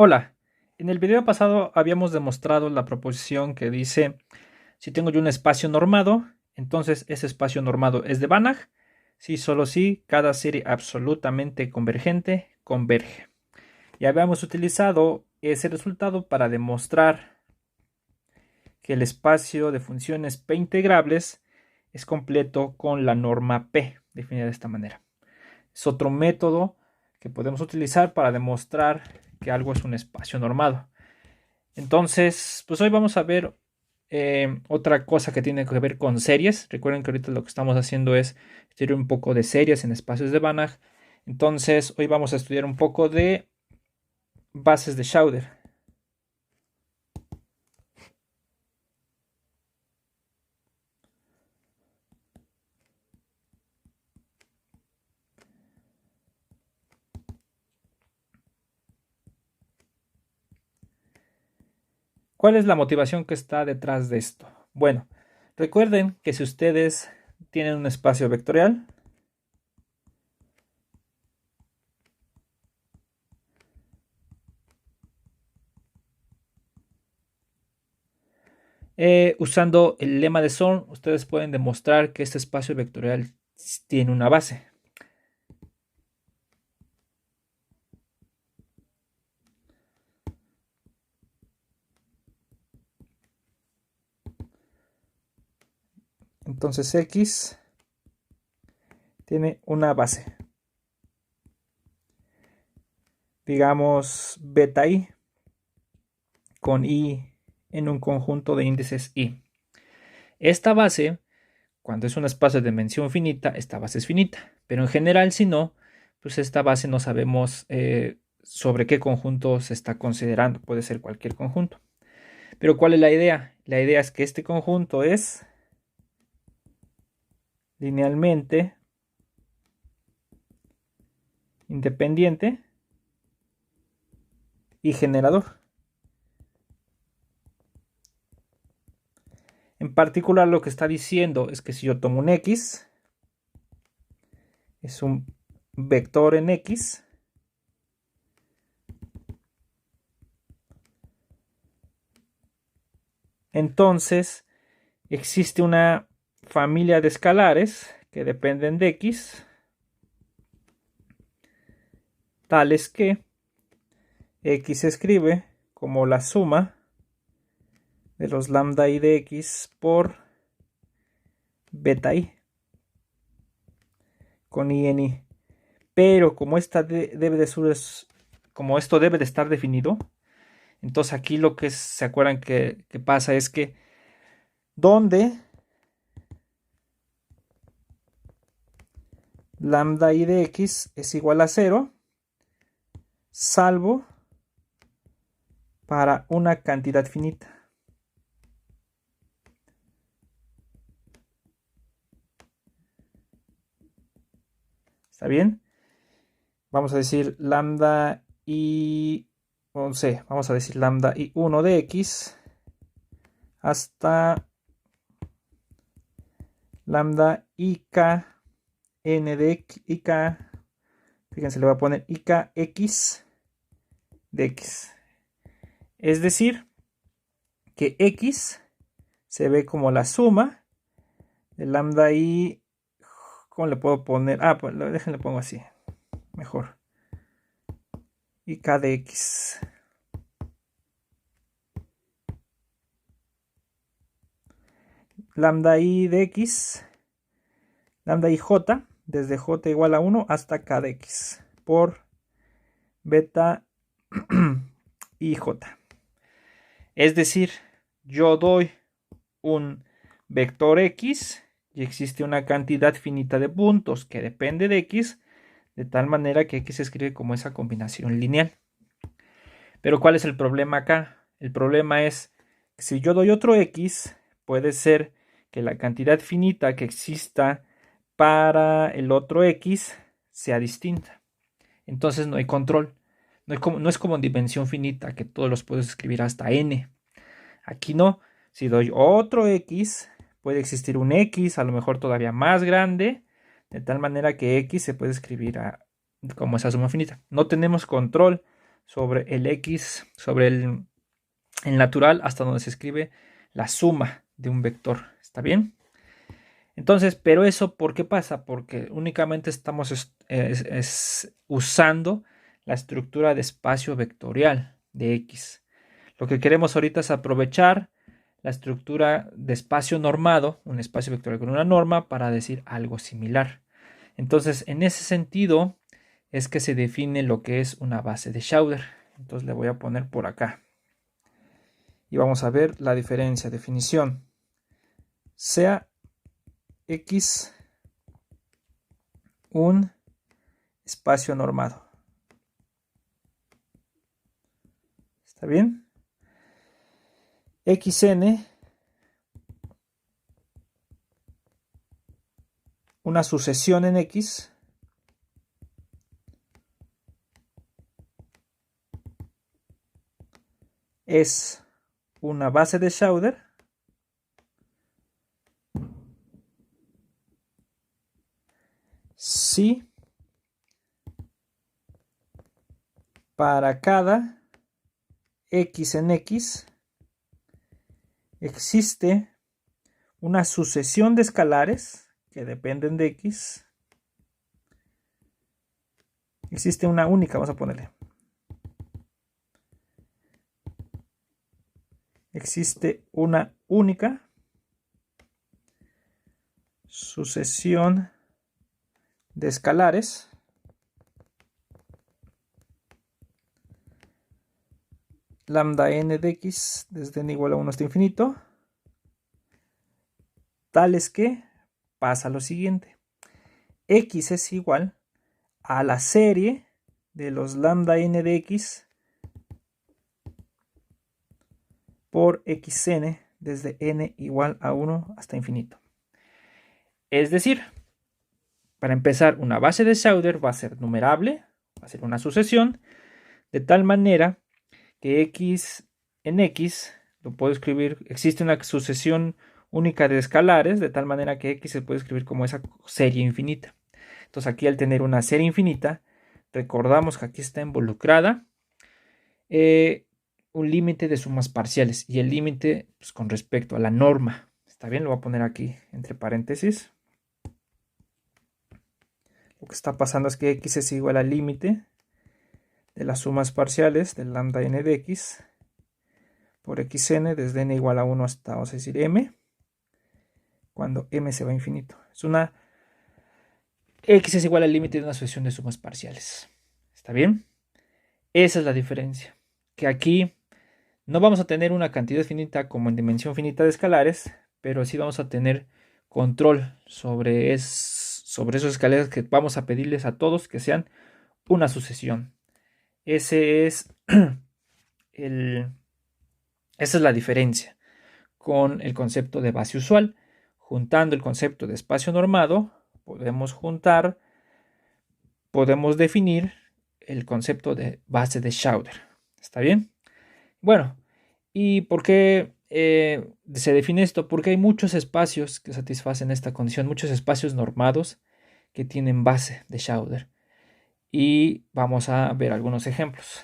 Hola, en el video pasado habíamos demostrado la proposición que dice, si tengo yo un espacio normado, entonces ese espacio normado es de Banach, si solo si cada serie absolutamente convergente converge. Y habíamos utilizado ese resultado para demostrar que el espacio de funciones P integrables es completo con la norma P, definida de esta manera. Es otro método que podemos utilizar para demostrar que algo es un espacio normado. Entonces, pues hoy vamos a ver otra cosa que tiene que ver con series. Recuerden que ahorita lo que estamos haciendo es estudiar un poco de series en espacios de Banach. Entonces, hoy vamos a estudiar un poco de bases de Schauder. ¿Cuál es la motivación que está detrás de esto? Bueno, recuerden que si ustedes tienen un espacio vectorial, usando el lema de Zorn, ustedes pueden demostrar que este espacio vectorial tiene una base. Entonces X tiene una base, digamos beta i, con i en un conjunto de índices i. Esta base, cuando es un espacio de dimensión finita, esta base es finita, pero en general si no, pues esta base no sabemos sobre qué conjunto se está considerando, puede ser cualquier conjunto. Pero ¿cuál es la idea? La idea es que este conjunto es linealmente independiente y generador. En particular lo que está diciendo es que si yo tomo un X, es un vector en X, entonces existe una familia de escalares que dependen de X, tales que X se escribe como la suma de los lambda i de X por beta i, con i en i. Pero como esto debe de estar definido, entonces aquí lo que se acuerdan que pasa es que donde lambda i de X es igual a 0, salvo para una cantidad finita. ¿Está bien? Vamos a decir lambda i, vamos a decir lambda i 1 de X hasta lambda ik n de ik, fíjense, le voy a poner ik x de X. Es decir, que X se ve como la suma de lambda i, ¿cómo le puedo poner? Pues déjenle pongo así, mejor. Ik de X. Lambda i de X, lambda i j, desde j igual a 1 hasta k de X, por beta i j. Es decir, yo doy un vector X y existe una cantidad finita de puntos que depende de X, de tal manera que X se escribe como esa combinación lineal. Pero ¿cuál es el problema acá? El problema es que si yo doy otro X, puede ser que la cantidad finita que exista para el otro X sea distinta. Entonces no hay control. No es como en dimensión finita, que todos los puedes escribir hasta n. Aquí no. Si doy otro X, puede existir un X, a lo mejor todavía más grande, de tal manera que X se puede escribir como esa suma finita. No tenemos control sobre el x, sobre el natural, hasta donde se escribe la suma de un vector. ¿Está bien? Entonces, pero eso, ¿por qué pasa? Porque únicamente estamos usando la estructura de espacio vectorial de X. Lo que queremos ahorita es aprovechar la estructura de espacio normado, un espacio vectorial con una norma, para decir algo similar. Entonces, en ese sentido, es que se define lo que es una base de Schauder. Entonces, le voy a poner por acá. Y vamos a ver la diferencia. Definición. Sea X un espacio normado. ¿Está bien? Xn, una sucesión en X, es una base de Schauder si para cada X en X existe una sucesión de escalares que dependen de X. Existe una única, vamos a ponerle. Existe una única sucesión de escalares lambda n de x desde n igual a 1 hasta infinito, tales que pasa lo siguiente. X es igual a la serie de los lambda n de x por xn desde n igual a 1 hasta infinito. Es decir, para empezar, una base de Schauder va a ser numerable, va a ser una sucesión, de tal manera que x en x, lo puedo escribir, existe una sucesión única de escalares, de tal manera que x se puede escribir como esa serie infinita. Entonces aquí al tener una serie infinita, recordamos que aquí está involucrada un límite de sumas parciales y el límite pues, con respecto a la norma. ¿Está bien? Lo voy a poner aquí entre paréntesis. Lo que está pasando es que x es igual al límite de las sumas parciales del lambda n de x por xn desde n igual a 1 hasta, vamos a decir, m, cuando m se va a infinito. Es una x es igual al límite de una sucesión de sumas parciales. ¿Está bien? Esa es la diferencia. Que aquí no vamos a tener una cantidad finita como en dimensión finita de escalares, pero sí vamos a tener control sobre esos escalares que vamos a pedirles a todos que sean una sucesión. Ese es esa es la diferencia con el concepto de base usual. Juntando el concepto de espacio normado, podemos definir el concepto de base de Schauder. ¿Está bien? Bueno, ¿y por qué se define esto? Porque hay muchos espacios que satisfacen esta condición, muchos espacios normados que tienen base de Schauder. Y vamos a ver algunos ejemplos.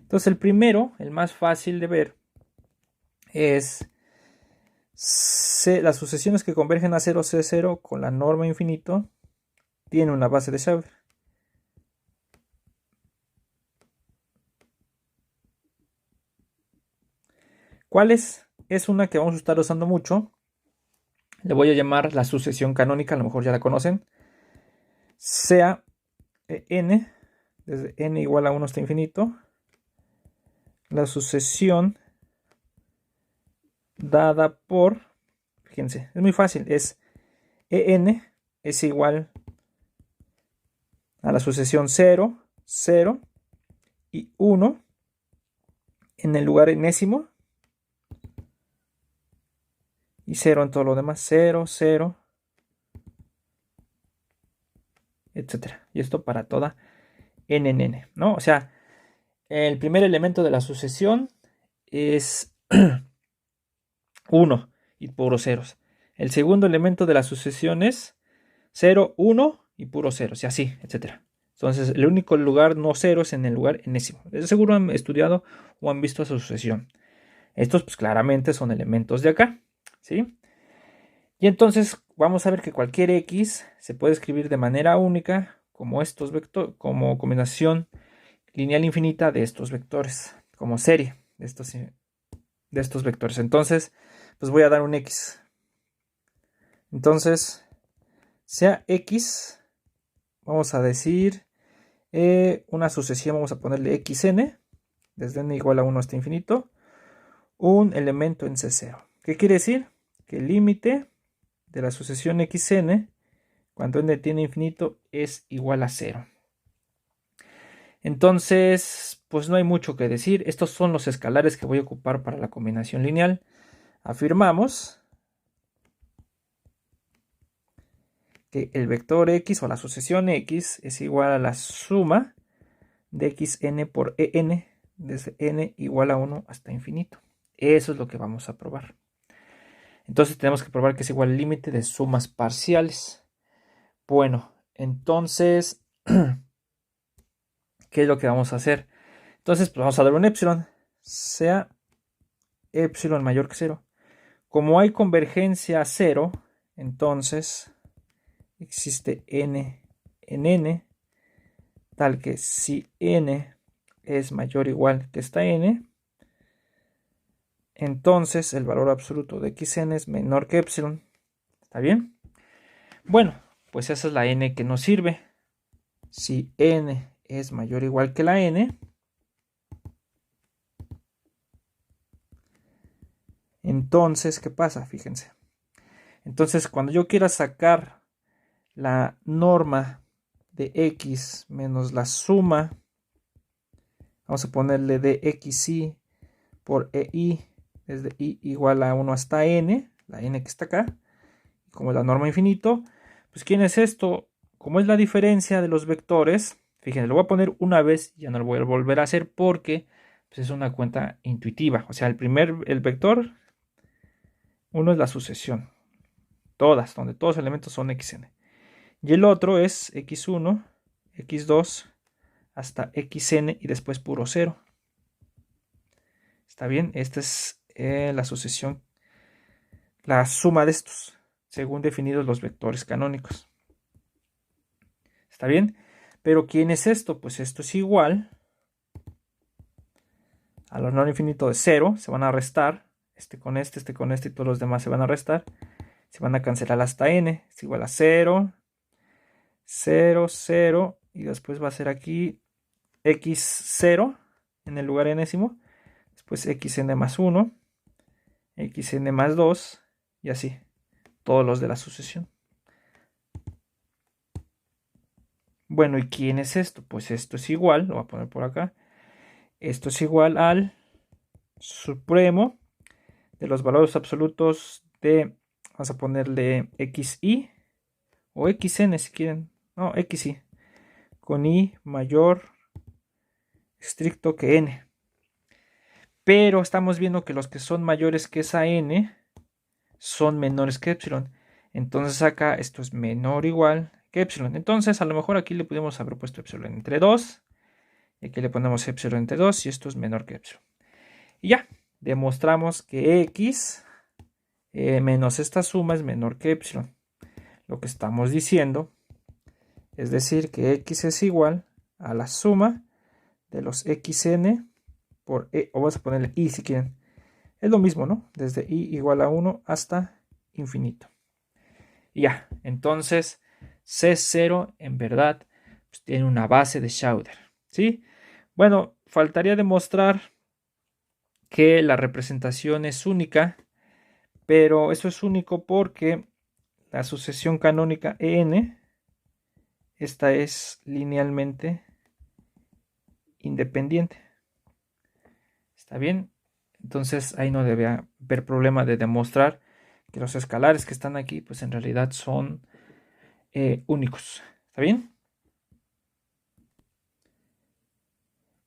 Entonces el primero, el más fácil de ver, es las sucesiones que convergen a 0, C0 con la norma infinito tienen una base de Schauder. ¿Cuál es? Es una que vamos a estar usando mucho. Le voy a llamar la sucesión canónica, a lo mejor ya la conocen. Sea n, desde n igual a 1 hasta infinito, la sucesión dada por, fíjense, es muy fácil, es en es igual a la sucesión 0, 0 y 1 en el lugar enésimo y 0 en todo lo demás, 0, 0, etcétera. Y esto para toda n, ¿no? O sea, el primer elemento de la sucesión es 1 y puros ceros. El segundo elemento de la sucesión es 0, 1 y puro 0, y así, etc. Entonces, el único lugar no 0 es en el lugar enésimo. De seguro han estudiado o han visto esa sucesión. Estos, pues claramente son elementos de acá, ¿sí? Y entonces vamos a ver que cualquier x se puede escribir de manera única como estos vectores, como combinación lineal infinita de estos vectores, como serie de estos vectores. Entonces, pues voy a dar un x. Entonces, sea x, vamos a decir una sucesión, vamos a ponerle xn, desde n igual a 1 hasta infinito, un elemento en C0. ¿Qué quiere decir? Que el límite de la sucesión xn, cuando n tiene infinito, es igual a 0. Entonces, pues no hay mucho que decir. Estos son los escalares que voy a ocupar para la combinación lineal. Afirmamos que el vector x o la sucesión x es igual a la suma de xn por en desde n igual a 1 hasta infinito. Eso es lo que vamos a probar. Entonces tenemos que probar que es igual al límite de sumas parciales. Bueno, entonces, ¿qué es lo que vamos a hacer? Entonces, pues vamos a dar un epsilon, sea epsilon mayor que 0. Como hay convergencia a 0, entonces existe n en n, tal que si n es mayor o igual que esta n, entonces el valor absoluto de xn es menor que epsilon. ¿Está bien? Bueno, pues esa es la n que nos sirve. Si n es mayor o igual que la n, entonces, ¿qué pasa? Fíjense. Entonces, cuando yo quiera sacar la norma de x menos la suma, vamos a ponerle de xi por ei, desde i igual a 1 hasta n, la n que está acá, como es la norma infinito, pues ¿quién es esto? Como es la diferencia de los vectores, fíjense, lo voy a poner una vez, ya no lo voy a volver a hacer porque pues, es una cuenta intuitiva. O sea, el vector 1 es la sucesión, todas, donde todos los elementos son xn. Y el otro es x1, x2, hasta xn y después puro 0. ¿Está bien? Esta es la sucesión, la suma de estos, según definidos los vectores canónicos. ¿Está bien? Pero ¿quién es esto? Pues esto es igual al honor infinito de 0. Se van a restar. Este con este y todos los demás se van a restar. Se van a cancelar hasta n. Es igual a 0, 0, 0. Y después va a ser aquí x0 en el lugar enésimo. Después xn más 1, xn más 2 y así. Todos los de la sucesión. Bueno, ¿y quién es esto? Pues esto es igual, lo voy a poner por acá. Esto es igual al supremo de los valores absolutos de, vamos a ponerle xi o xn si quieren. No, xi. Con i mayor estricto que n. Pero estamos viendo que los que son mayores que esa n son menores que epsilon. Entonces acá esto es menor o igual que epsilon. Entonces a lo mejor aquí le pudimos haber puesto epsilon entre 2. Y aquí le ponemos epsilon entre 2 y esto es menor que epsilon. Y ya, demostramos que x menos esta suma es menor que epsilon. Lo que estamos diciendo es decir que x es igual a la suma de los xn por e, o vamos a ponerle i si quieren. Es lo mismo, ¿no? Desde i igual a 1 hasta infinito. Y ya, entonces C0 en verdad pues, tiene una base de Schauder, ¿sí? Bueno, faltaría demostrar que la representación es única, pero eso es único porque la sucesión canónica en, esta es linealmente independiente. ¿Está bien? Entonces ahí no debe haber problema de demostrar que los escalares que están aquí pues en realidad son únicos. ¿Está bien?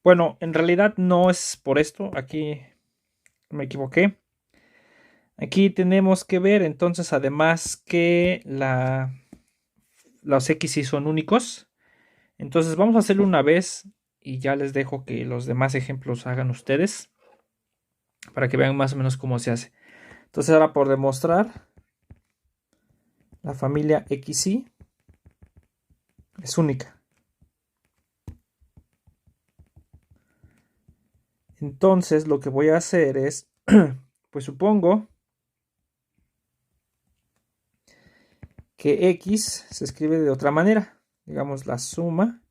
Bueno, en realidad no es por esto. Aquí me equivoqué. Aquí tenemos que ver entonces además que la los XY son únicos. Entonces vamos a hacerlo una vez y ya les dejo que los demás ejemplos hagan ustedes para que vean más o menos cómo se hace. Entonces ahora por demostrar, la familia XY es única. Entonces lo que voy a hacer es, pues supongo que X se escribe de otra manera. Digamos la suma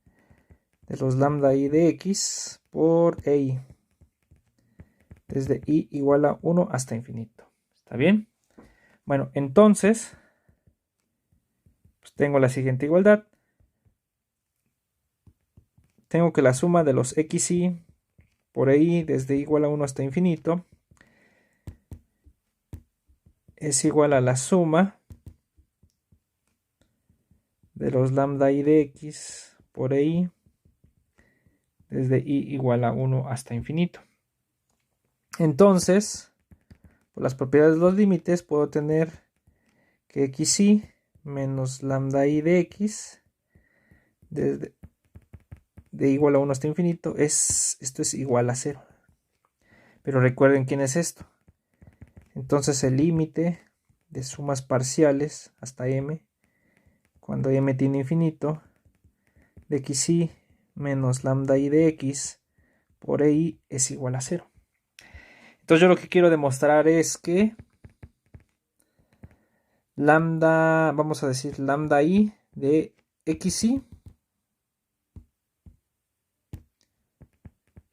de los lambda I de X por EI. Desde I igual a 1 hasta infinito. ¿Está bien? Bueno, entonces, pues tengo la siguiente igualdad. Tengo que la suma de los XY por EI desde I igual a 1 hasta infinito es igual a la suma de los lambda I de X por EI desde I igual a 1 hasta infinito. Entonces, por las propiedades de los límites, puedo tener que XY menos lambda I de X desde de igual a 1 hasta infinito, esto es igual a 0. Pero recuerden quién es esto. Entonces el límite de sumas parciales hasta m, cuando m tiene infinito, de XY menos lambda I de X por EI es igual a 0. Entonces yo lo que quiero demostrar es que lambda, vamos a decir lambda I de XY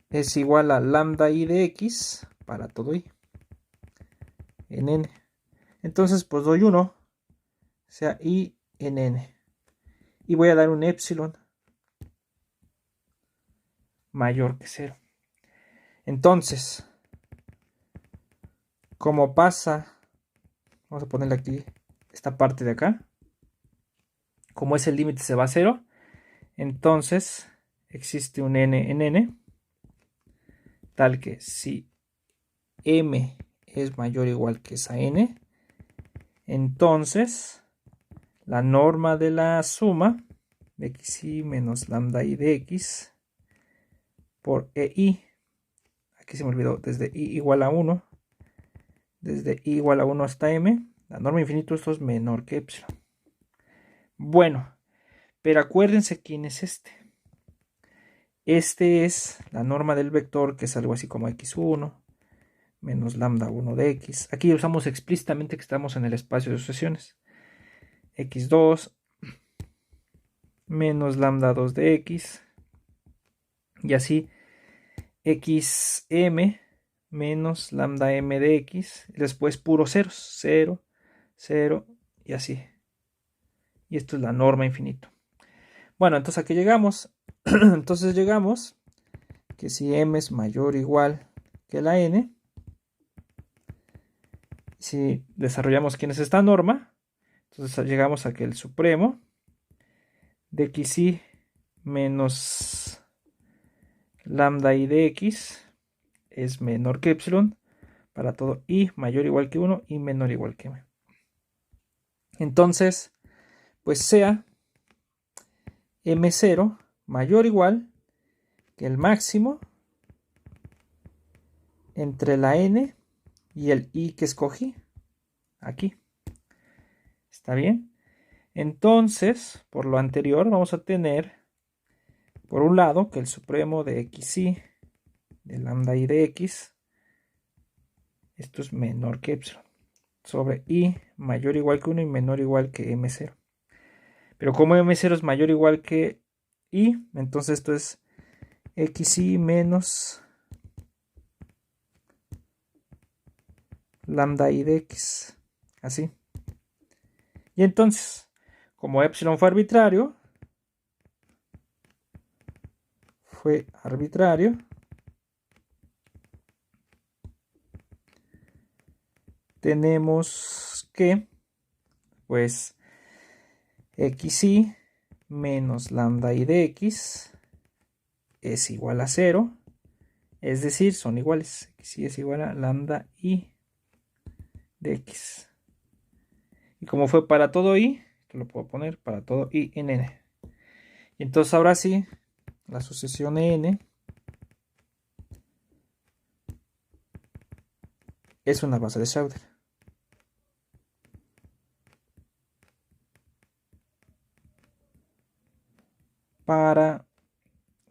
es igual a lambda I de X para todo I en n. Entonces pues doy 1, o sea I en n. Y voy a dar un epsilon mayor que 0. Entonces, como pasa, vamos a ponerle aquí esta parte de acá, como ese límite se va a 0, entonces existe un n en n, tal que si m es mayor o igual que esa n, entonces la norma de la suma de xy menos lambda i de x por ei, aquí se me olvidó, desde i igual a 1, desde i igual a 1 hasta m, la norma infinito, esto es menor que epsilon. Bueno, pero acuérdense quién es este. Este es la norma del vector, que es algo así como x1 menos lambda 1 de x. Aquí usamos explícitamente que estamos en el espacio de sucesiones. x2 menos lambda 2 de x. Y así xm menos lambda m de x. Y después puros ceros. 0, 0 y así. Y esto es la norma infinito. Bueno, entonces aquí llegamos. Entonces llegamos que si m es mayor o igual que la n, si desarrollamos quién es esta norma, entonces llegamos a que el supremo de xy menos lambda i de x es menor que epsilon para todo i mayor o igual que 1 y menor o igual que m. Entonces, pues sea m0 mayor o igual que el máximo entre la n y el i que escogí aquí. ¿Está bien? Entonces, por lo anterior, vamos a tener, por un lado, que el supremo de xy de lambda i de x, esto es menor que epsilon, sobre i mayor o igual que 1 y menor o igual que m0. Pero como m0 es mayor o igual que i, entonces esto es xy menos lambda i de x, así. Y entonces, como epsilon fue arbitrario, tenemos que, pues, xy menos lambda i de x es igual a 0, es decir, son iguales. Xy es igual a lambda i de x. Y como fue para todo i, Aquí lo puedo poner para todo I en N. Y entonces ahora sí, la sucesión N es una base de Schauder. Para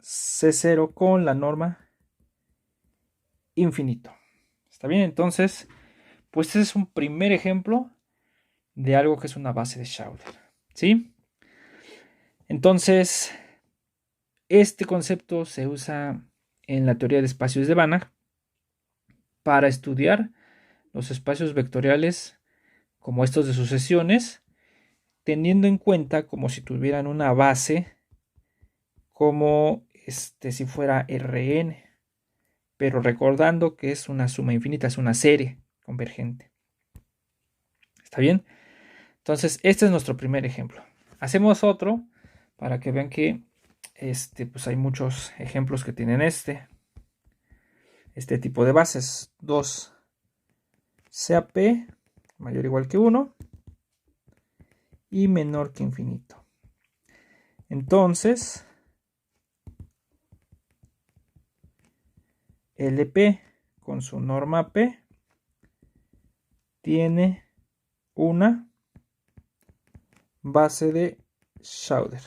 C0 con la norma infinito. ¿Está bien? Entonces, pues ese es un primer ejemplo de algo que es una base de Schauder. ¿Sí? Entonces, este concepto se usa en la teoría de espacios de Banach para estudiar los espacios vectoriales como estos de sucesiones, teniendo en cuenta como si tuvieran una base como si fuera Rn, pero recordando que es una suma infinita, es una serie convergente. ¿Está bien? Entonces, este es nuestro primer ejemplo. Hacemos otro para que vean que pues hay muchos ejemplos que tienen este tipo de bases. 2 sea P mayor o igual que 1 y menor que infinito. Entonces, LP con su norma P tiene una base de Schauder.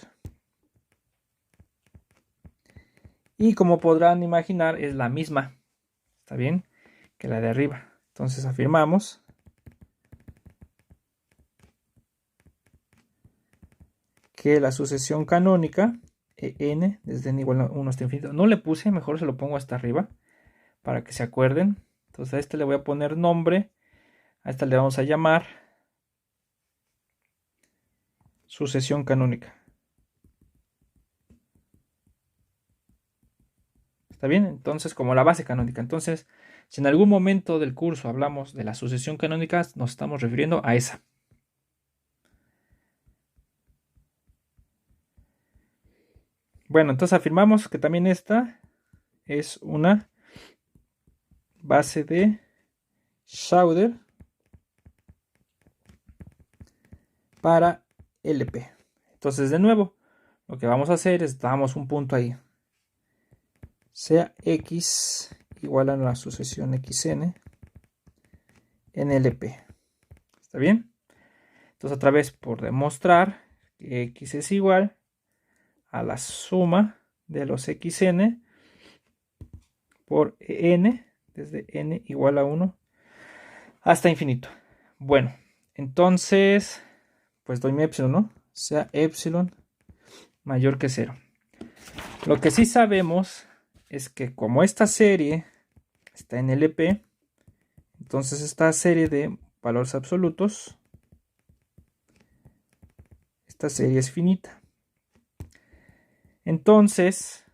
Y como podrán imaginar, es la misma, ¿está bien?, que la de arriba. Entonces afirmamos que la sucesión canónica n desde n igual a 1 hasta infinito, no le puse, mejor se lo pongo hasta arriba para que se acuerden. Entonces a este le voy a poner nombre, a esta le vamos a llamar sucesión canónica. ¿Está bien? Entonces, como la base canónica. Entonces, si en algún momento del curso hablamos de la sucesión canónica, nos estamos refiriendo a esa. Bueno, entonces afirmamos que también esta es una base de Schauder para LP. Entonces, de nuevo, lo que vamos a hacer es damos un punto ahí. Sea X igual a la sucesión XN en LP. ¿Está bien? Entonces, otra vez por demostrar que X es igual a la suma de los XN por N, desde N igual a 1 hasta infinito. Bueno, entonces, pues doy mi epsilon, ¿no? Sea epsilon mayor que 0. Lo que sí sabemos es que como esta serie está en LP, entonces esta serie de valores absolutos, esta serie es finita. Entonces,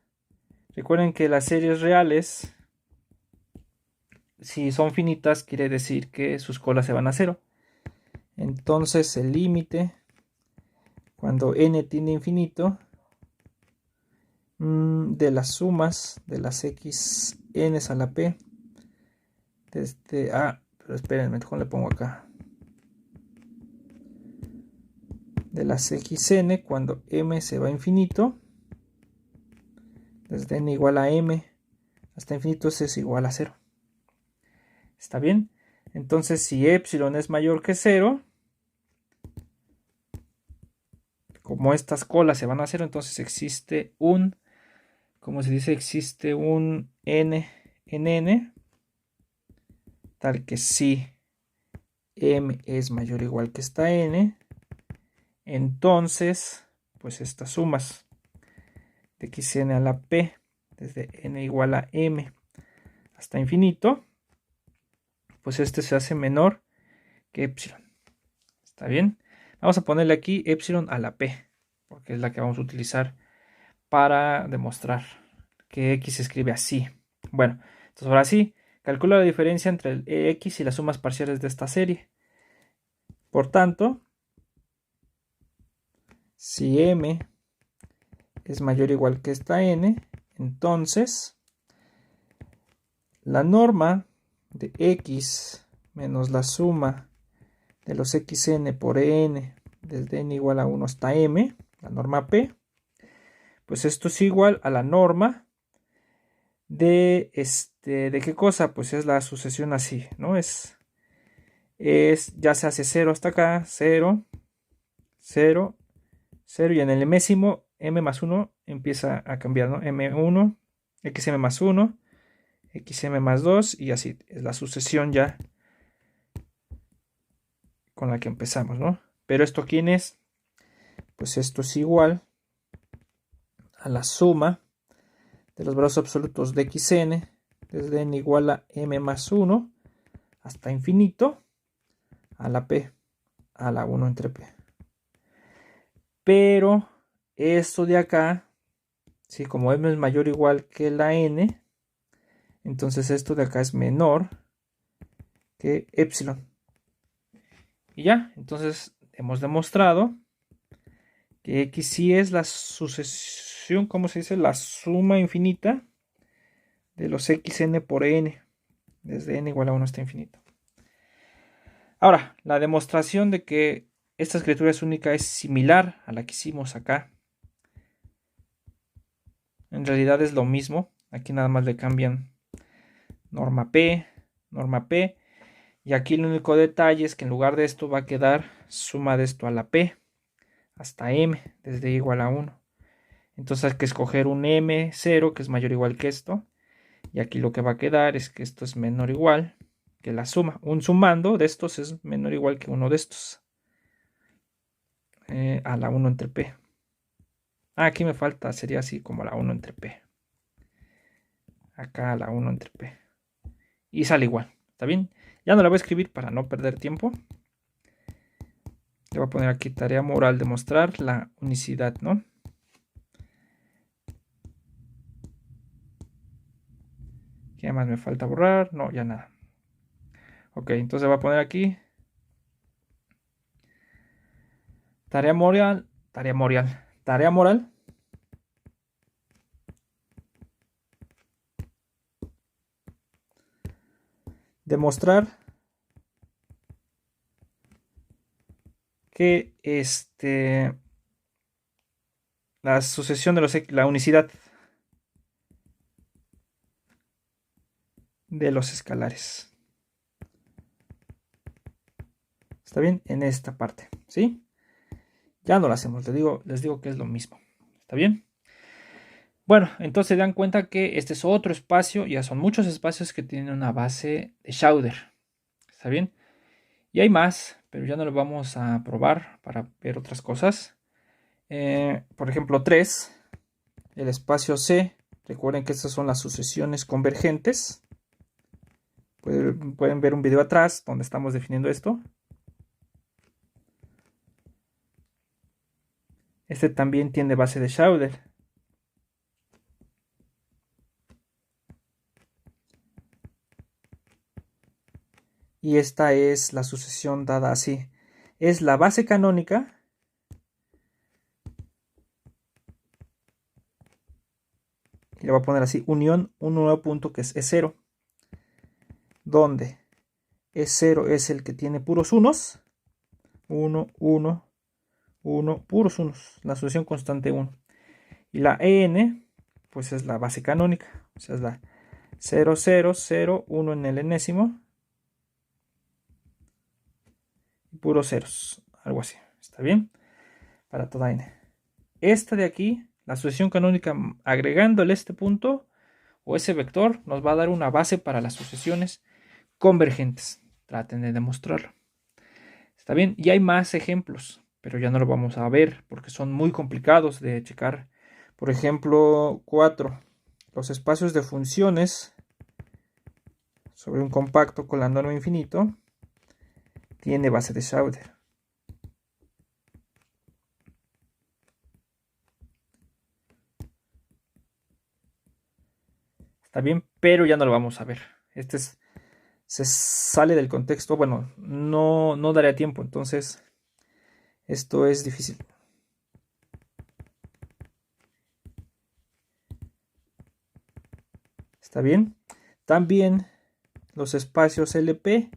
recuerden que las series reales, si son finitas, quiere decir que sus colas se van a 0. Entonces el límite, cuando n tiende a infinito, de las sumas de las x n a la p, desde pero esperen, mejor le pongo acá, de las xn, cuando m se va a infinito, desde n igual a m hasta infinito, es igual a 0. ¿Está bien? Entonces, si epsilon es mayor que 0, como estas colas se van a 0, entonces existe un, como se dice, existe un n en n, tal que si m es mayor o igual que esta n, entonces, pues estas sumas de xn a la p, desde n igual a m hasta infinito, pues este se hace menor que epsilon. ¿Está bien? Vamos a ponerle aquí epsilon a la p, porque es la que vamos a utilizar para demostrar que x se escribe así. Bueno, entonces ahora sí, calcula la diferencia entre el x y las sumas parciales de esta serie. Por tanto, si m es mayor o igual que esta n, entonces la norma de x menos la suma de los xn por n desde n igual a 1 hasta m, la norma P, pues esto es igual a la norma de ¿de qué cosa? Pues es la sucesión así, ¿no? Ya se hace 0 hasta acá, 0, 0, 0, y en el mésimo m más 1 empieza a cambiar, ¿no? m1, xm más 1, xm más 2, y así es la sucesión ya con la que empezamos, ¿no? Pero esto, ¿quién es? Pues esto es igual a la suma de los valores absolutos de xn desde n igual a m más 1 hasta infinito a la p, a la 1 entre p. Pero esto de acá, ¿sí? Como m es mayor o igual que la n, entonces esto de acá es menor que epsilon. Y ya, entonces hemos demostrado que x sí es la sucesión, ¿cómo se dice? La suma infinita de los xn por n, desde n igual a 1 hasta infinito. Ahora, la demostración de que esta escritura es única es similar a la que hicimos acá. En realidad es lo mismo. Aquí nada más le cambian norma P, y aquí el único detalle es que en lugar de esto va a quedar suma de esto a la P hasta m, desde igual a 1. Entonces hay que escoger un m0 que es mayor o igual que esto, y aquí lo que va a quedar es que esto es menor o igual que la suma. Un sumando de estos es menor o igual que uno de estos, a la 1 entre p. Aquí me falta, sería así como la 1 entre p. Acá la 1 entre p. Y sale igual, ¿está bien? Ya no la voy a escribir para no perder tiempo. Le voy a poner aquí tarea moral, demostrar la unicidad, ¿no? ¿Qué más me falta borrar? No, ya nada. Ok, entonces voy a poner aquí tarea moral. Demostrar que la sucesión de la unicidad de los escalares. ¿Está bien? En esta parte, ¿sí? Ya no lo hacemos, les digo que es lo mismo. ¿Está bien? Bueno, entonces se dan cuenta que este es otro espacio, ya son muchos espacios que tienen una base de Schauder. ¿Está bien? Y hay más, pero ya no lo vamos a probar para ver otras cosas. Por ejemplo, 3, el espacio C. Recuerden que estas son las sucesiones convergentes. Pueden ver un video atrás donde estamos definiendo esto. Este también tiene base de Schauder. Y esta es la sucesión dada así. Es la base canónica y le voy a poner así, unión un nuevo punto que es E0, donde E0 es el que tiene puros unos, 1, 1, 1, puros unos, la sucesión constante 1. Y la EN, pues es la base canónica, o sea, es la 0, 0, 0, 1 en el enésimo, y puros ceros, algo así, ¿está bien? Para toda n. Esta de aquí, la sucesión canónica, agregándole este punto o ese vector, nos va a dar una base para las sucesiones convergentes. Traten de demostrarlo. ¿Está bien? Y hay más ejemplos, pero ya no lo vamos a ver porque son muy complicados de checar. Por ejemplo, 4. Los espacios de funciones sobre un compacto con la norma infinito tiene base de Schauder. Está bien, pero ya no lo vamos a ver. Se sale del contexto. Bueno, no daría tiempo, entonces esto es difícil. ¿Está bien? También los espacios LP.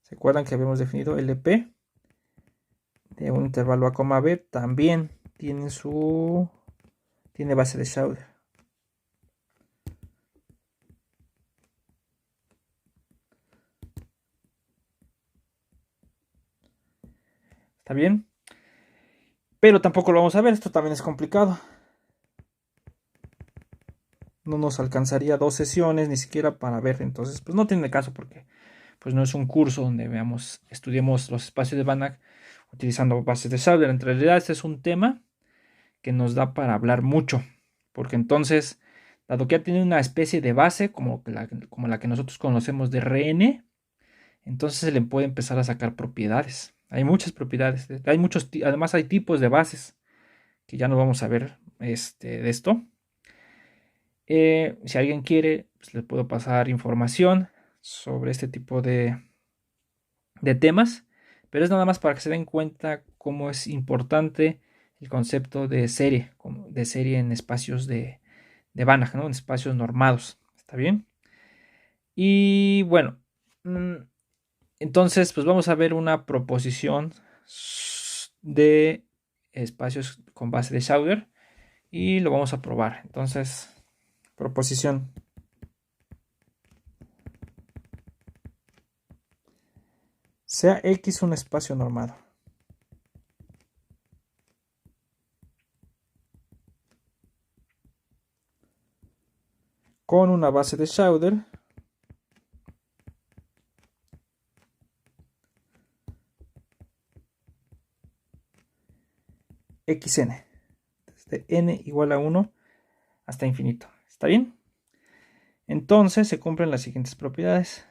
¿Se acuerdan que habíamos definido LP? de un intervalo A, B también tiene base de Schauder. ¿Está bien? Pero tampoco lo vamos a ver, esto también es complicado. No nos alcanzaría 2 sesiones ni siquiera para ver, entonces pues no tiene caso porque pues no es un curso donde estudiemos los espacios de Banach utilizando bases de Schauder. En realidad este es un tema que nos da para hablar mucho, porque entonces, dado que ya tiene una especie de base como la que nosotros conocemos de Rn, entonces se le puede empezar a sacar propiedades. Hay muchas propiedades, además hay tipos de bases que ya no vamos a ver de esto. Si alguien quiere, pues les puedo pasar información sobre este tipo de temas, pero es nada más para que se den cuenta cómo es importante el concepto de serie en espacios de Banach, ¿no? En espacios normados, ¿está bien? Y bueno, entonces pues vamos a ver una proposición de espacios con base de Schauder y lo vamos a probar. Entonces, proposición. Sea X un espacio normado. Con una base de Schauder xn, desde n igual a 1 hasta infinito. ¿Está bien? Entonces se cumplen las siguientes propiedades.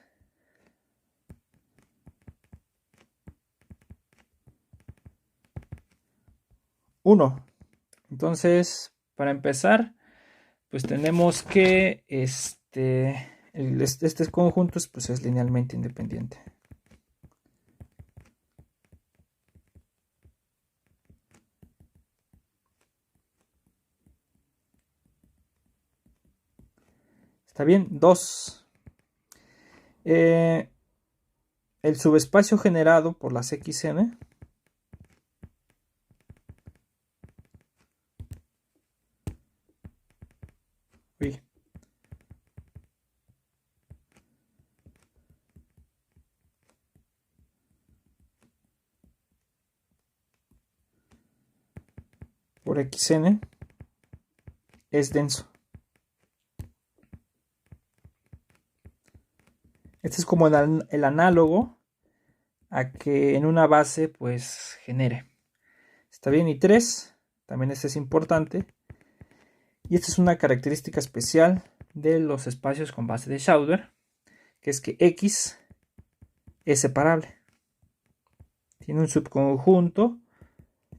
Uno. Entonces, para empezar, pues tenemos que este conjunto pues, es linealmente independiente. ¿Está bien? 2. El subespacio generado por las xn por xn es denso. Este es como el análogo a que en una base pues genere. ¿Está bien? Y 3, también este es importante. Y esta es una característica especial de los espacios con base de Schauder, que es que X es separable. Tiene un subconjunto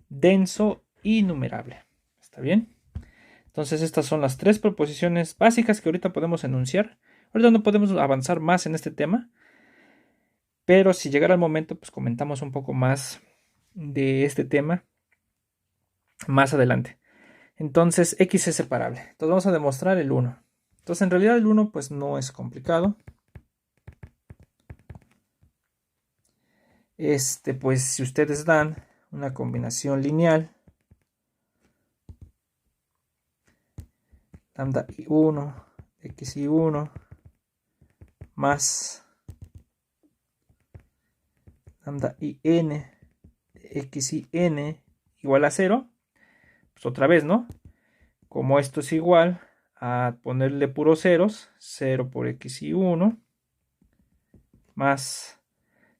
denso y numerable. ¿Está bien? Entonces estas son las 3 proposiciones básicas que ahorita podemos enunciar. Ahorita no podemos avanzar más en este tema, pero si llegara el momento, pues comentamos un poco más de este tema más adelante. Entonces X es separable. Entonces vamos a demostrar el 1. Entonces en realidad el 1 pues no es complicado. Pues si ustedes dan una combinación lineal, lambda i1, xi1, más lambda in, xin igual a 0, pues otra vez, ¿no? Como esto es igual a ponerle puros ceros, 0 por xi1, más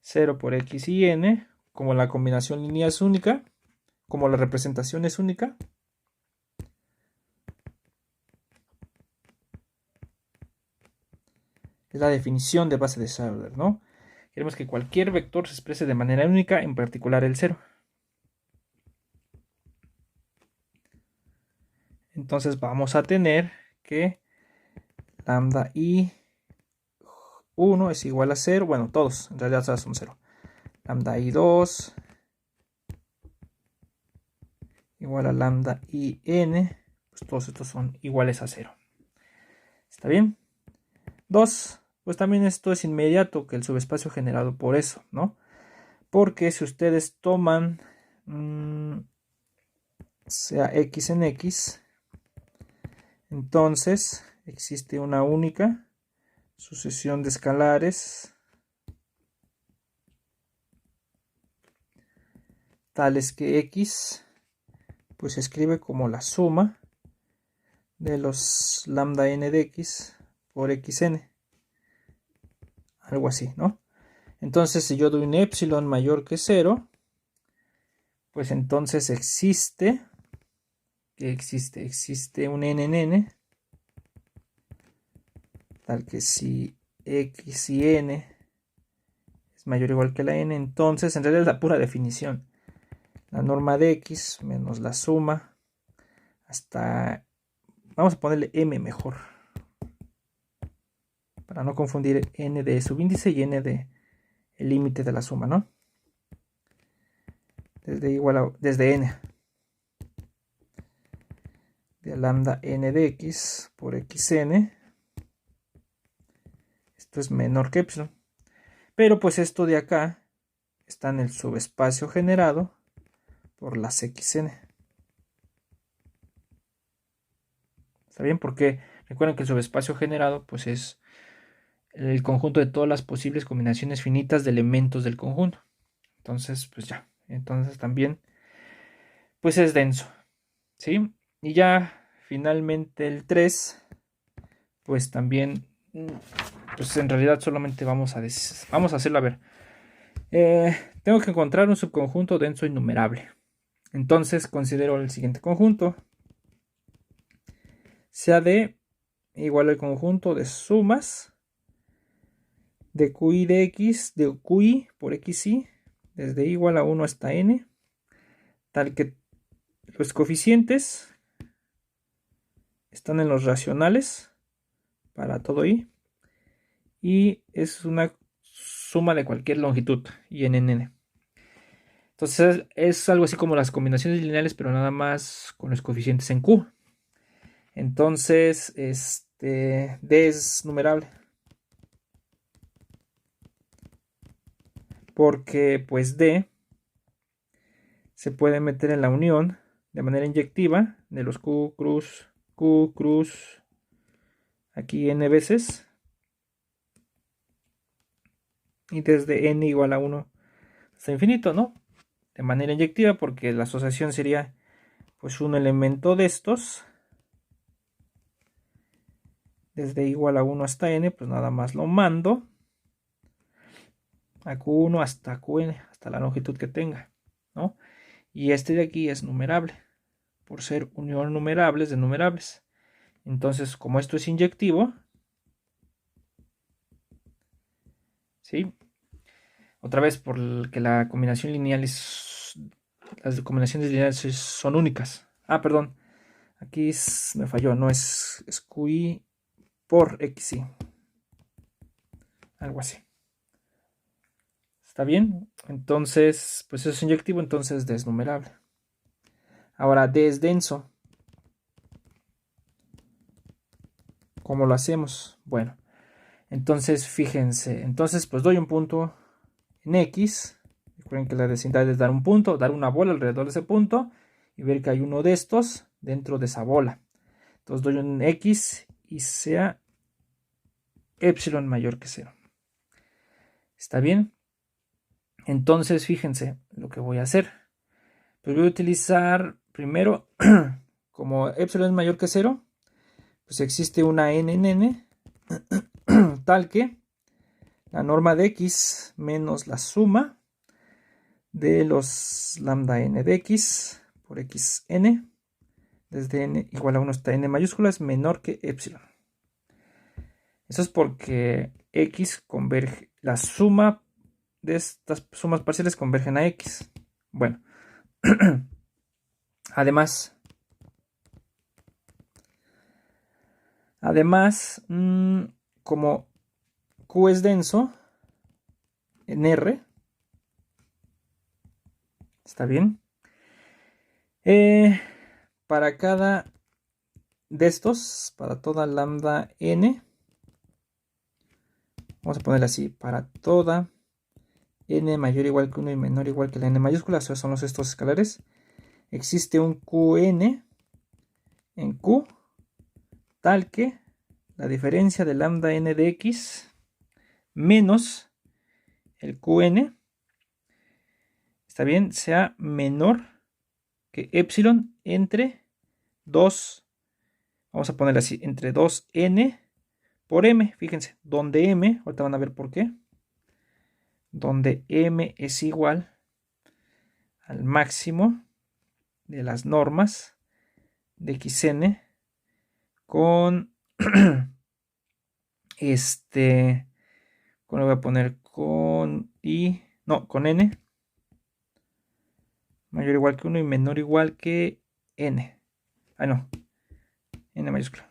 0 por xin, como la combinación lineal es única, como la representación es única, es la definición de base de Schauder, ¿no? Queremos que cualquier vector se exprese de manera única, en particular el 0. Entonces vamos a tener que lambda i1 es igual a 0, bueno, todos en realidad son 0. Lambda i2 igual a lambda in, pues todos estos son iguales a 0. ¿Está bien? 2, pues también esto es inmediato que el subespacio generado por eso, ¿no? Porque si ustedes toman sea x en x, entonces existe una única sucesión de escalares tales que x pues se escribe como la suma de los lambda n de x por xn, algo así, ¿no? Entonces, si yo doy un epsilon mayor que 0, pues entonces existe un n en n, tal que si x y n es mayor o igual que la n, entonces en realidad es la pura definición. La norma de x menos la suma hasta, vamos a ponerle m mejor, para no confundir n de subíndice y n de el límite de la suma, ¿no? Desde n de lambda n de x por xn, esto es menor que epsilon, pero pues esto de acá está en el subespacio generado por las xn. ¿Está bien? Porque recuerden que el subespacio generado pues es el conjunto de todas las posibles combinaciones finitas de elementos del conjunto. Entonces, pues ya. Entonces también pues es denso. ¿Sí? Y ya finalmente el 3, pues también, pues en realidad solamente vamos a hacerlo a ver. Tengo que encontrar un subconjunto denso innumerable. Entonces considero el siguiente conjunto. Sea D igual al conjunto de sumas de QI de X, de QI por XY, desde igual a 1 hasta N, tal que los coeficientes están en los racionales para todo I, y es una suma de cualquier longitud, y en N. Entonces es algo así como las combinaciones lineales, pero nada más con los coeficientes en Q. Entonces, D es numerable. Porque pues D se puede meter en la unión de manera inyectiva de los Q cruz, aquí n veces, y desde n igual a 1 hasta infinito, ¿no? De manera inyectiva, porque la asociación sería pues un elemento de estos, desde igual a 1 hasta n, pues nada más lo mando a Q1 hasta Qn, hasta la longitud que tenga, ¿no? Y este de aquí es numerable, por ser unión numerables de numerables. Entonces, como esto es inyectivo, ¿sí? Otra vez, porque la combinación lineal las combinaciones lineales son únicas. Ah, perdón, aquí me falló, no es QI por XY, algo así. ¿Está bien? Entonces, pues eso es inyectivo, entonces D es numerable. Ahora, D es denso. ¿Cómo lo hacemos? Bueno, entonces fíjense, entonces pues doy un punto en X. Recuerden que la desigualdad es dar un punto, dar una bola alrededor de ese punto y ver que hay uno de estos dentro de esa bola. Entonces doy un X y sea epsilon mayor que 0. ¿Está bien? Entonces fíjense lo que voy a hacer. Pues voy a utilizar primero, como epsilon es mayor que 0, pues existe una n en n, tal que la norma de x menos la suma de los lambda n de x por xn, desde n igual a 1 hasta n mayúscula, es menor que epsilon. Eso es porque x converge, la suma de estas sumas parciales convergen a x. Bueno, además, como Q es denso en R, ¿está bien? Para cada de estos, para toda lambda n, vamos a ponerle así, para toda n mayor o igual que 1 y menor o igual que la n mayúscula, esos son estos escalares, existe un Qn en Q tal que la diferencia de lambda n de x menos el Qn, está bien, sea menor que epsilon entre 2, vamos a ponerle así, entre 2n por m, fíjense, donde m, ahorita van a ver por qué, donde m es igual al máximo de las normas de xn con ¿cómo lo voy a poner? Con n mayor o igual que 1 y menor o igual que n. N mayúscula.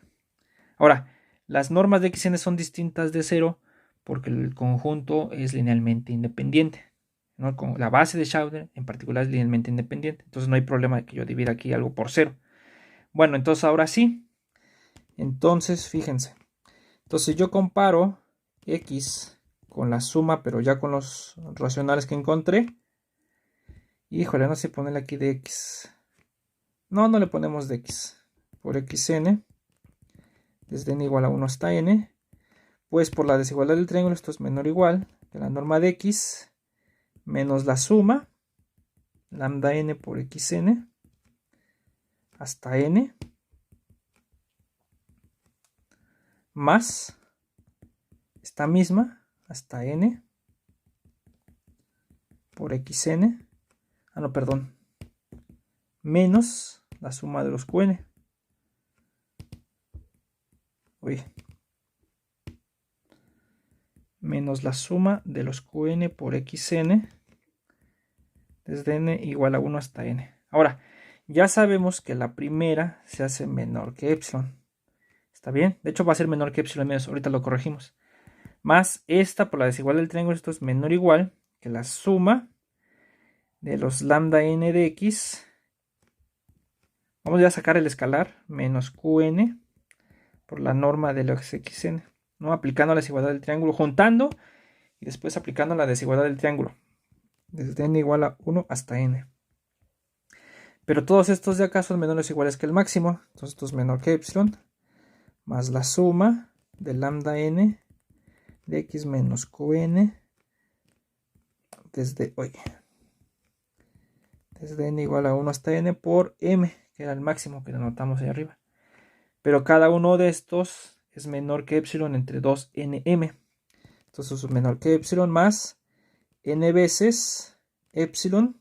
Ahora, las normas de xn son distintas de 0 porque el conjunto es linealmente independiente, ¿no? Con la base de Schauder en particular es linealmente independiente, entonces no hay problema de que yo divida aquí algo por 0. Bueno, entonces ahora sí. Entonces, fíjense. Entonces yo comparo x con la suma, pero ya con los racionales que encontré. Híjole, no sé ponerle aquí de x. No le ponemos de x. Por xn, desde n igual a 1 hasta n. Pues por la desigualdad del triángulo esto es menor o igual que la norma de x menos la suma, lambda n por xn, hasta n, más esta misma hasta n por xn, menos la suma de los qn. Menos la suma de los qn por xn desde n igual a 1 hasta n. Ahora, ya sabemos que la primera se hace menor que epsilon. ¿Está bien? De hecho va a ser menor que epsilon menos, ahorita lo corregimos. Más esta por la desigualdad del triángulo, esto es menor o igual que la suma de los lambda n de x. Vamos ya a sacar el escalar, menos qn por la norma de los xn, ¿no? Aplicando la desigualdad del triángulo, juntando y después aplicando la desigualdad del triángulo. Desde n igual a 1 hasta n. Pero todos estos de acá son menores o iguales que el máximo. Entonces esto es menor que epsilon. Más la suma de lambda n de x menos qn desde n igual a 1 hasta n por m, que era el máximo que anotamos ahí arriba. Pero cada uno de estos es menor que epsilon entre 2nm. Entonces es menor que epsilon más n veces epsilon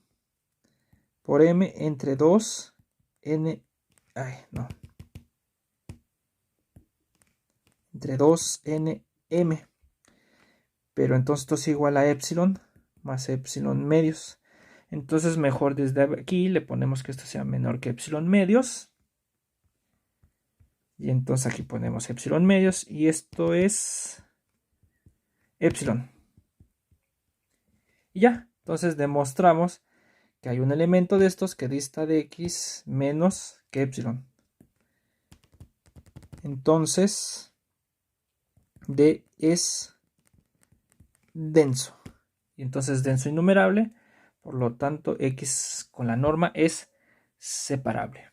por m entre 2n. Entre 2nm. Pero entonces esto es igual a epsilon más epsilon medios. Entonces mejor desde aquí le ponemos que esto sea menor que epsilon medios. Y entonces aquí ponemos epsilon medios y esto es epsilon. Y ya, entonces demostramos que hay un elemento de estos que dista de x menos que epsilon. Entonces, D es denso. Y entonces denso innumerable, por lo tanto x con la norma es separable.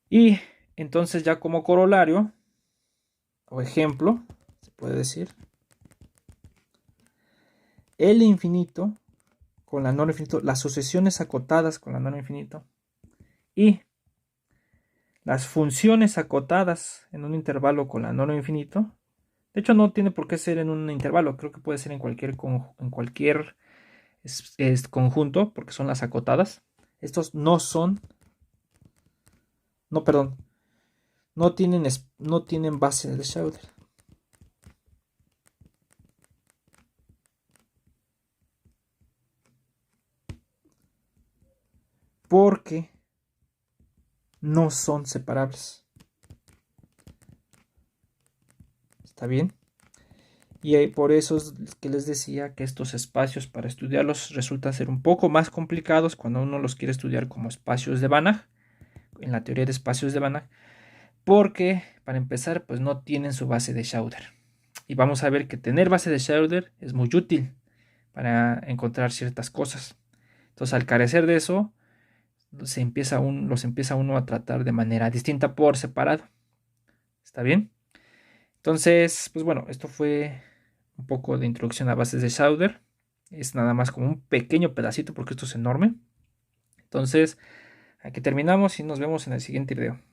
Y entonces ya como corolario o ejemplo, se puede decir, el infinito con la norma infinito, las sucesiones acotadas con la norma infinito y las funciones acotadas en un intervalo con la norma infinito. De hecho no tiene por qué ser en un intervalo, creo que puede ser en cualquier conjunto, porque son las acotadas. Estos no tienen base de Schauder. Porque no son separables. ¿Está bien? Y por eso es que les decía que estos espacios para estudiarlos resultan ser un poco más complicados cuando uno los quiere estudiar como espacios de Banach, en la teoría de espacios de Banach, porque para empezar pues no tienen su base de Schauder. Y vamos a ver que tener base de Schauder es muy útil, para encontrar ciertas cosas. Entonces, al carecer de eso, los empieza uno a tratar de manera distinta por separado. ¿Está bien? Entonces, pues bueno, esto fue un poco de introducción a bases de Chowder. Es nada más como un pequeño pedacito porque esto es enorme. Entonces, aquí terminamos y nos vemos en el siguiente video.